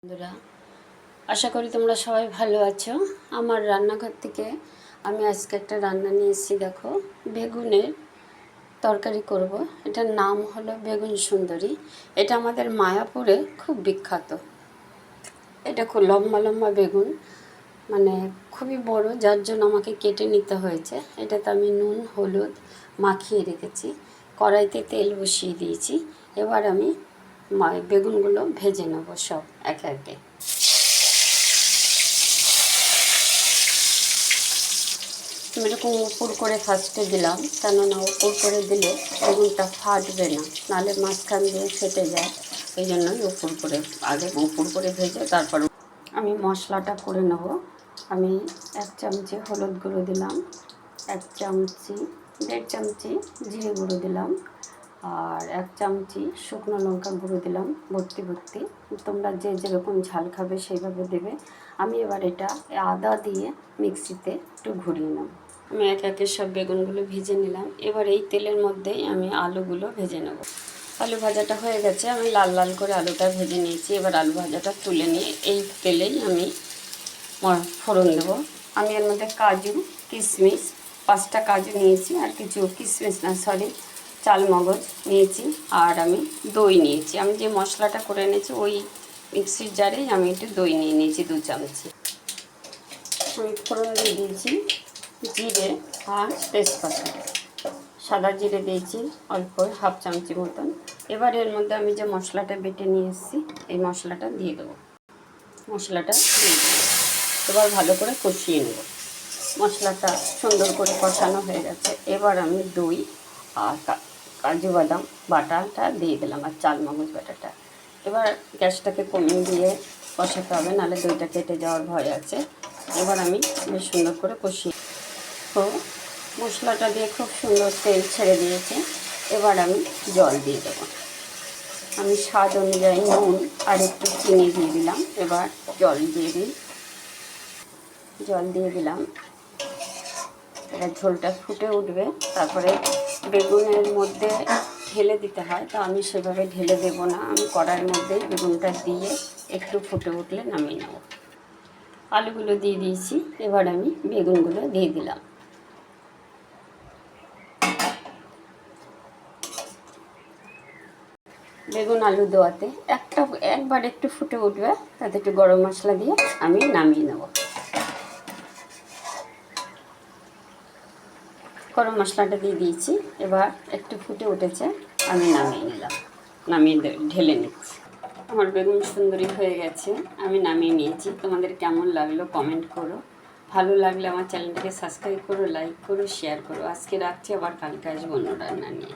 বন্ধুরা, আশা করি তোমরা সবাই ভালো আছো। আমার রান্নাঘর থেকে আমি আজকে একটা রান্না নিয়ে এসেছি। দেখো, বেগুনের তরকারি করব। এটার নাম হলো বেগুন সুন্দরী। এটা আমাদের মায়াপুরে খুব বিখ্যাত। এটা খুব লম্বা লম্বা বেগুন, মানে খুবই বড়, যার জন্য আমাকে কেটে নিতে হয়েছে। এটাতে আমি নুন হলুদ মাখিয়ে রেখেছি, কড়াইতে তেল বসিয়ে দিয়েছি। এবার আমি বেগুনগুলো ভেজে নেব সব একে একে। আমি এরকম উপর করে ফার্স্টে দিলাম, কেননা উপর করে দিলে বেগুনটা ফাটবে না, নাহলে মাঝখান দিয়ে ফেটে যায়। এই জন্যই উপর করে, আগে উপর করে ভেজে তারপর আমি মশলাটা করে নেব। আমি 1 চামচি হলুদ গুঁড়ো দিলাম, 1 চামচি 1.5 চামচি জিরে গুঁড়ো দিলাম, আর 1 চামচি শুকনো লঙ্কা গুঁড়ো দিলাম ভর্তি ভর্তি। তোমরা যে যেরকম ঝাল খাবে সেইভাবে দেবে। আমি এবার এটা আদা দিয়ে মিক্সিতে একটু ঘুরিয়ে নেব। আমি একে একে সব বেগুনগুলো ভেজে নিলাম। এবার এই তেলের মধ্যেই আমি আলুগুলো ভেজে নেব। আলু ভাজাটা হয়ে গেছে, আমি লাল লাল করে আলুটা ভেজে নিয়েছি। এবার আলু ভাজাটা তুলে নিয়ে এই তেলেই আমি ফোড়ন দেবো। আমি এর মধ্যে কাজু কিশমিশ 5টা কাজু নিয়েছি, আর কিছু কিশমিশ না সরি চালমগজ নিয়েছি, আর আমি দই নিয়েছি। আমি যে মশলাটা করে এনেছি ওই মিক্সির জারেই আমি একটু দই নিয়ে নিয়েছি 2 চামচি। আমি ফোড়ন দিয়ে দিয়েছি জিরে আর তেজপাতা, সাদা জিরে দিয়েছি অল্প 1/2 চামচি মতন। এবার এর মধ্যে আমি যে মশলাটা বেটে নিয়ে এসেছি এই মশলাটা দিয়ে দেবো। মশলাটা দিয়ে দেবো, এবার ভালো করে কষিয়ে নেব। মশলাটা সুন্দর করে কষানো হয়ে গেছে। এবার আমি দই আর কাজু বাদাম বাটাটা দিয়ে দিলাম, আর চালমগজ বাটাটা। এবার গ্যাসটাকে কমিয়ে দিয়ে কষাতে হবে, নাহলে দইটা কেটে যাওয়ার ভয় আছে। এবার আমি বেশ সুন্দর করে কষিয়ে, তো মশলাটা দিয়ে খুব সুন্দর তেল ছেড়ে দিয়েছে। এবার আমি জল দিয়ে দেবো। আমি স্বাদ অনুযায়ী নুন আর একটু চিনি দিয়ে দিলাম। এবার জল দিয়ে দিলাম। এবার ঝোলটা ফুটে উঠবে, তারপরে বেগুনের মধ্যে ঢেলে দিতে হয়, তো আমি সেভাবে ঢেলে দেব না। আমি কড়াইয়ের মধ্যেই বেগুনটা দিয়ে একটু ফুটে উঠলে নামিয়ে নেব। আলুগুলো দিয়ে দিয়েছি, এবার আমি বেগুনগুলো দিয়ে দিলাম। বেগুন আলু দেওয়াতে একবার একটু ফুটে উঠবে, তাতে একটু গরম মশলা দিয়ে আমি নামিয়ে নেব। গরম মশলাটা দিয়ে দিয়েছি, এবার একটু ফুটে উঠেছে, আমি নামিয়ে নিলাম। ঢেলে নিচ্ছি। আমার বেগুন সুন্দরী হয়ে গেছে, আমি নামিয়ে নিয়েছি। তোমাদের কেমন লাগলো কমেন্ট করো। ভালো লাগলে আমার চ্যানেলটাকে সাবস্ক্রাইব করো, লাইক করো, শেয়ার করো। আজকে রাখছি, আবার কালকে আসবো অন্য রান্না নিয়ে।